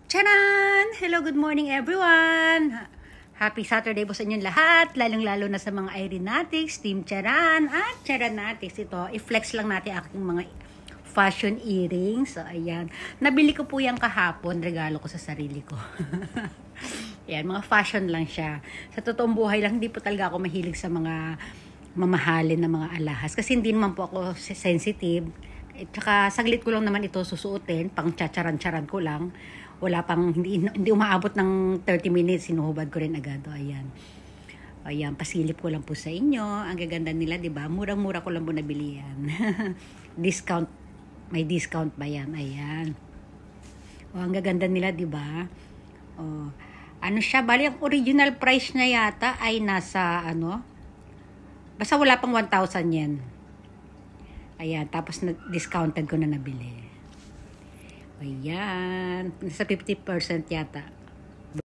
Charan! Hello, good morning everyone! Happy Saturday po sa inyong lahat, lalong-lalo na sa mga Irenatics, Team Charan at Charanatics. Ito, i-flex lang natin aking mga fashion earrings. So, ayan. Nabili ko po yan kahapon, regalo ko sa sarili ko. Ayan, mga fashion lang siya. Sa totoong buhay lang, hindi po talaga ako mahilig sa mga mamahalin na mga alahas. Kasi hindi naman po ako sensitive. At saka saglit ko lang naman ito susuotin, pang chacharan-charan ko lang. Wala pang, hindi umaabot ng 30 minutes, sinuhubad ko rin agad. O, ayan. O, ayan, pasilip ko lang po sa inyo. Ang gaganda nila, di ba? Murang-mura ko lang po nabili yan. Discount, may discount ba yan? Ayan. O, ang gaganda nila, di ba? O, ano siya? Bali, ang original price niya yata ay nasa, basta wala pang 1,000 yen. Ayan, tapos discounted ko na nabili. Ayan, nasa 50% yata.